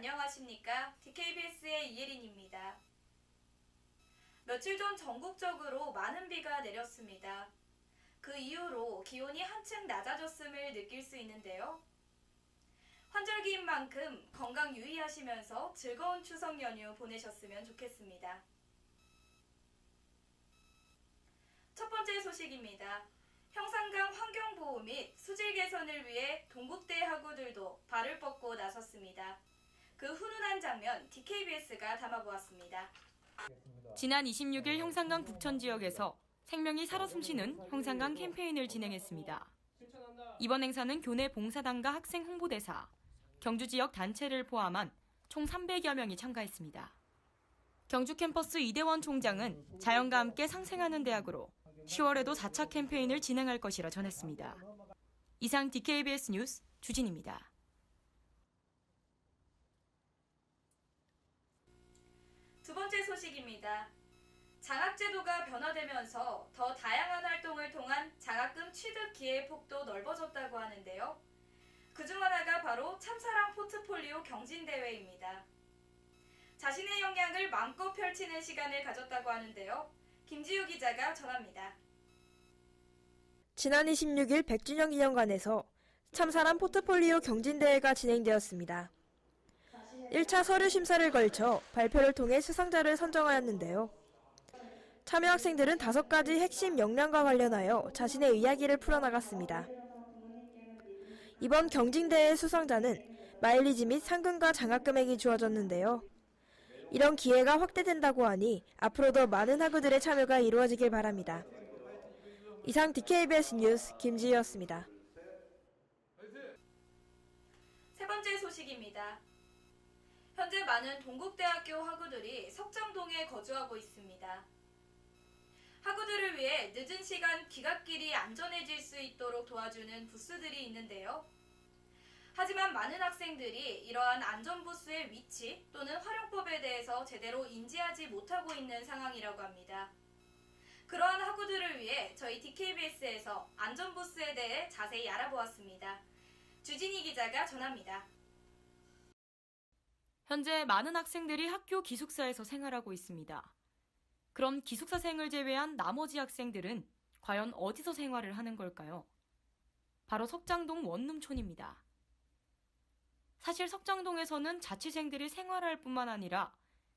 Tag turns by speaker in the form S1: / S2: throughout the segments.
S1: 안녕하십니까? DKBS의 이예린입니다. 며칠 전 전국적으로 많은 비가 내렸습니다. 그 이후로 기온이 한층 낮아졌음을 느낄 수 있는데요. 환절기인 만큼 건강 유의하시면서 즐거운 추석 연휴 보내셨으면 좋겠습니다. 첫 번째 소식입니다. 형산강 환경보호 및 수질 개선을 위해 동국대 학우들도 발을 뻗고 나섰습니다. 그 훈훈한 장면 DKBS가 담아보았습니다.
S2: 지난 26일 형산강 북천 지역에서 생명이 살아 숨쉬는 형산강 캠페인을 진행했습니다. 이번 행사는 교내 봉사단과 학생 홍보대사, 경주 지역 단체를 포함한 총 300여 명이 참가했습니다. 경주 캠퍼스 이대원 총장은 자연과 함께 상생하는 대학으로 10월에도 4차 캠페인을 진행할 것이라 전했습니다. 이상 DKBS 뉴스 주진입니다.
S1: 두 번째 소식입니다. 장학제도가 변화되면서 더 다양한 활동을 통한 장학금 취득 기회 폭도 넓어졌다고 하는데요. 그중 하나가 바로 참사랑 포트폴리오 경진대회입니다. 자신의 역량을 마음껏 펼치는 시간을 가졌다고 하는데요. 김지우 기자가 전합니다.
S3: 지난 26일 백준영 기념관에서 참사랑 포트폴리오 경진대회가 진행되었습니다. 1차 서류 심사를 걸쳐 발표를 통해 수상자를 선정하였는데요. 참여 학생들은 5가지 핵심 역량과 관련하여 자신의 이야기를 풀어나갔습니다. 이번 경진대회 수상자는 마일리지 및 상금과 장학금액이 주어졌는데요. 이런 기회가 확대된다고 하니 앞으로 더 많은 학우들의 참여가 이루어지길 바랍니다. 이상 DKBS 뉴스 김지희였습니다.
S1: 세 번째 소식입니다. 현재 많은 동국대학교 학우들이 석장동에 거주하고 있습니다. 학우들을 위해 늦은 시간 귀갓길이 안전해질 수 있도록 도와주는 부스들이 있는데요. 하지만 많은 학생들이 이러한 안전부스의 위치 또는 활용법에 대해서 제대로 인지하지 못하고 있는 상황이라고 합니다. 그러한 학우들을 위해 저희 DKBS에서 안전부스에 대해 자세히 알아보았습니다. 주진희 기자가 전합니다.
S2: 현재 많은 학생들이 학교 기숙사에서 생활하고 있습니다. 그럼 기숙사생을 제외한 나머지 학생들은 과연 어디서 생활을 하는 걸까요? 바로 석장동 원룸촌입니다. 사실 석장동에서는 자취생들이 생활할 뿐만 아니라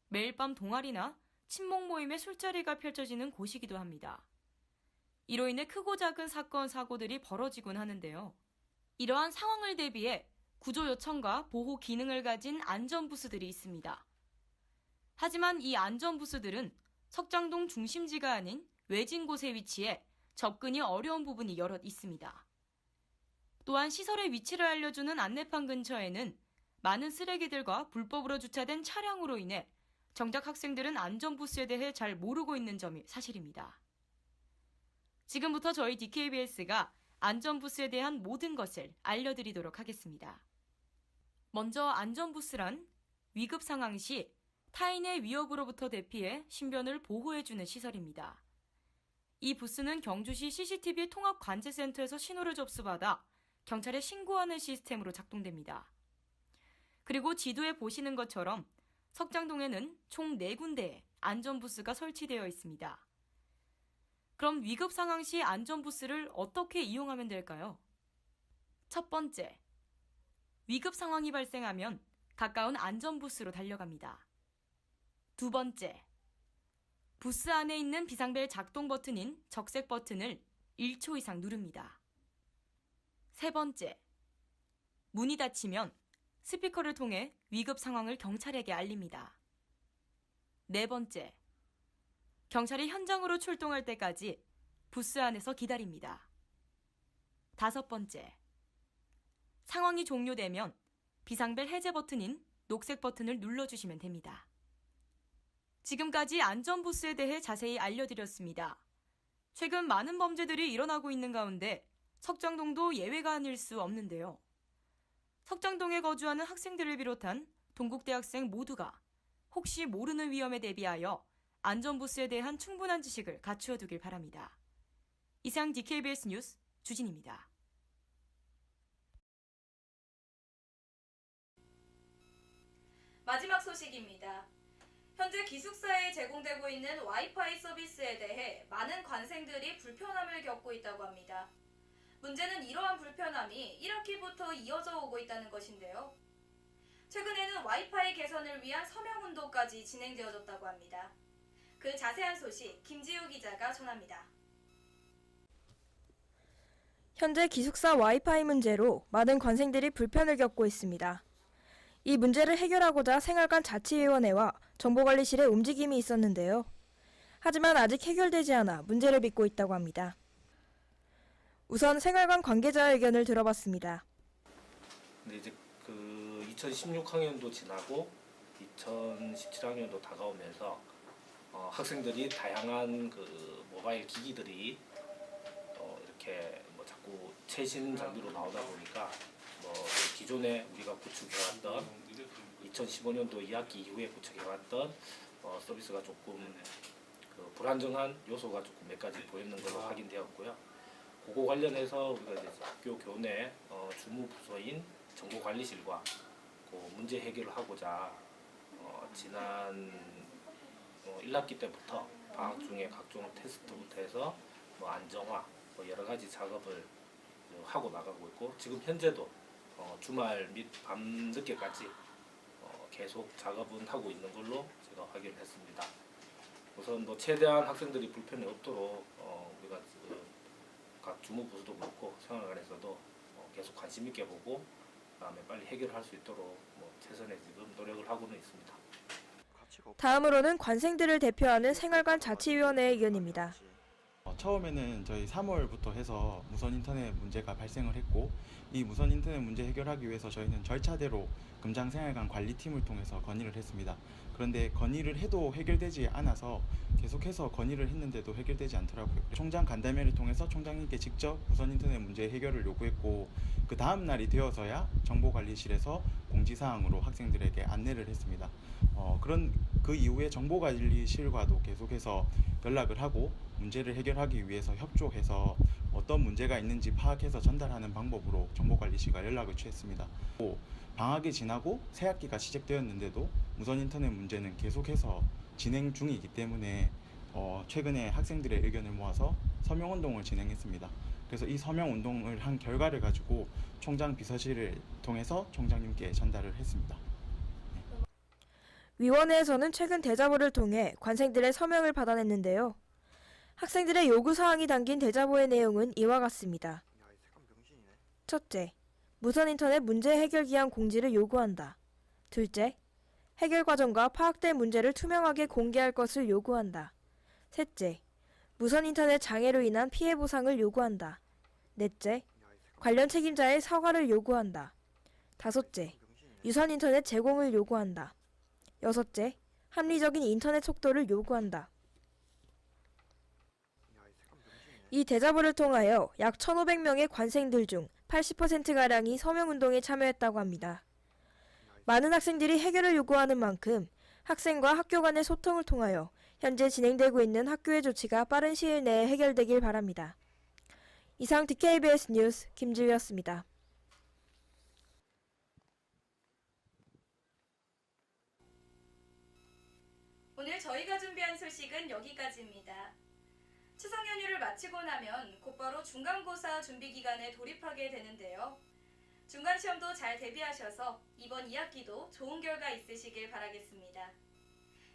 S2: 매일 밤 동아리나 친목 모임의 술자리가 펼쳐지는 곳이기도 합니다. 이로 인해 크고 작은 사건, 사고들이 벌어지곤 하는데요. 이러한 상황을 대비해 구조 요청과 보호 기능을 가진 안전부스들이 있습니다. 하지만 이 안전부스들은 석장동 중심지가 아닌 외진 곳에 위치해 접근이 어려운 부분이 여럿 있습니다. 또한 시설의 위치를 알려주는 안내판 근처에는 많은 쓰레기들과 불법으로 주차된 차량으로 인해 정작 학생들은 안전부스에 대해 잘 모르고 있는 점이 사실입니다. 지금부터 저희 DKBS가 안전부스에 대한 모든 것을 알려드리도록 하겠습니다. 먼저 안전부스란 위급 상황 시 타인의 위협으로부터 대피해 신변을 보호해주는 시설입니다. 이 부스는 경주시 CCTV 통합관제센터에서 신호를 접수받아 경찰에 신고하는 시스템으로 작동됩니다. 그리고 지도에 보시는 것처럼 석장동에는 총 4군데의 안전부스가 설치되어 있습니다. 그럼 위급 상황 시 안전부스를 어떻게 이용하면 될까요? 첫 번째, 위급 상황이 발생하면 가까운 안전부스로 달려갑니다. 두 번째, 부스 안에 있는 비상벨 작동 버튼인 적색 버튼을 1초 이상 누릅니다. 세 번째, 문이 닫히면 스피커를 통해 위급 상황을 경찰에게 알립니다. 네 번째, 경찰이 현장으로 출동할 때까지 부스 안에서 기다립니다. 다섯 번째, 상황이 종료되면 비상벨 해제 버튼인 녹색 버튼을 눌러주시면 됩니다. 지금까지 안전부스에 대해 자세히 알려드렸습니다. 최근 많은 범죄들이 일어나고 있는 가운데 석장동도 예외가 아닐 수 없는데요. 석장동에 거주하는 학생들을 비롯한 동국대 학생 모두가 혹시 모르는 위험에 대비하여 안전부스에 대한 충분한 지식을 갖추어 두길 바랍니다. 이상 DKBS 뉴스 주진입니다.
S1: 소식입니다. 현재 기숙사에 제공되고 있는 와이파이 서비스에 대해 많은 관생들이 불편함을 겪고 있다고 합니다. 문제는 이러한 불편함이 1학기부터 이어져 오고 있다는 것인데요. 최근에는 와이파이 개선을 위한 서명운동까지 진행되어졌다고 합니다. 그 자세한 소식 김지우 기자가 전합니다.
S3: 현재 기숙사 와이파이 문제로 많은 관생들이 불편을 겪고 있습니다. 이 문제를 해결하고자 생활관 자치위원회와 정보관리실의 움직임이 있었는데요. 하지만 아직 해결되지 않아 문제를 빚고 있다고 합니다. 우선 생활관 관계자 의견을 들어봤습니다.
S4: 근데 이제 그 2016학년도 지나고 2017학년도 다가오면서 학생들이 다양한 그 모바일 기기들이 이렇게 뭐 자꾸 최신 장비로 나오다 보니까 뭐 기존에 우리가 구축해왔던 2015년도 2학기 이후에 구축해왔던 서비스가 조금 그 불안정한 요소가 조금 몇 가지 보이는 걸로 확인되었고요. 그거 관련해서 우리가 이제 학교 교내 주무부서인 정보관리실과 그 문제 해결을 하고자 지난 1학기 때부터 방학 중에 각종 테스트부터 해서 뭐 안정화 뭐 여러 가지 작업을 하고 나가고 있고 지금 현재도 주말 및 밤 늦게까지 계속 작업은 하고 있는 걸로 제가 확인했습니다. 우선 뭐 최대한 학생들이 불편이 없도록 우리가 각 주무부서도 그렇고 생활관에서도 계속 관심 있게 보고 그다음에 빨리 해결할 수 있도록 뭐 최선의 지금 노력을 하고는 있습니다.
S3: 다음으로는 관생들을 대표하는 생활관 자치위원회의 의견입니다.
S5: 처음에는 저희 3월부터 해서 무선 인터넷 문제가 발생을 했고 이 무선 인터넷 문제 해결하기 위해서 저희는 절차대로 금장생활관 관리팀을 통해서 건의를 했습니다. 그런데 건의를 해도 해결되지 않아서 계속해서 건의를 했는데도 해결되지 않더라고요. 총장 간담회를 통해서 총장님께 직접 무선 인터넷 문제 해결을 요구했고 그 다음 날이 되어서야 정보관리실에서 공지사항으로 학생들에게 안내를 했습니다. 그런 그 이후에 정보관리실과도 계속해서 연락을 하고 문제를 해결하기 위해서 협조해서 어떤 문제가 있는지 파악해서 전달하는 방법으로 정보관리실과 연락을 취했습니다. 방학이 지나고 새학기가 시작되었는데도 무선 인터넷 문제는 계속해서 진행 중이기 때문에 최근에 학생들의 의견을 모아서 서명운동을 진행했습니다. 그래서 이 서명운동을 한 결과를 가지고 총장 비서실을 통해서 총장님께 전달을 했습니다.
S3: 위원회에서는 최근 대자보를 통해 관생들의 서명을 받아냈는데요. 학생들의 요구사항이 담긴 대자보의 내용은 이와 같습니다. 첫째, 무선 인터넷 문제 해결 기한 공지를 요구한다. 둘째, 해결 과정과 파악된 문제를 투명하게 공개할 것을 요구한다. 셋째, 무선 인터넷 장애로 인한 피해 보상을 요구한다. 넷째, 관련 책임자의 사과를 요구한다. 다섯째, 유선 인터넷 제공을 요구한다. 여섯째, 합리적인 인터넷 속도를 요구한다. 이 대자보를 통하여 약 1,500명의 관생들 중 80%가량이 서명운동에 참여했다고 합니다. 많은 학생들이 해결을 요구하는 만큼 학생과 학교 간의 소통을 통하여 현재 진행되고 있는 학교의 조치가 빠른 시일 내에 해결되길 바랍니다. 이상 DKBS 뉴스 김지우였습니다.
S1: 오늘 저희가 준비한 소식은 여기까지입니다. 추석 연휴를 마치고 나면 곧바로 중간고사 준비 기간에 돌입하게 되는데요. 중간시험도 잘 대비하셔서 이번 2학기도 좋은 결과 있으시길 바라겠습니다.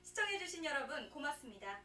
S1: 시청해주신 여러분 고맙습니다.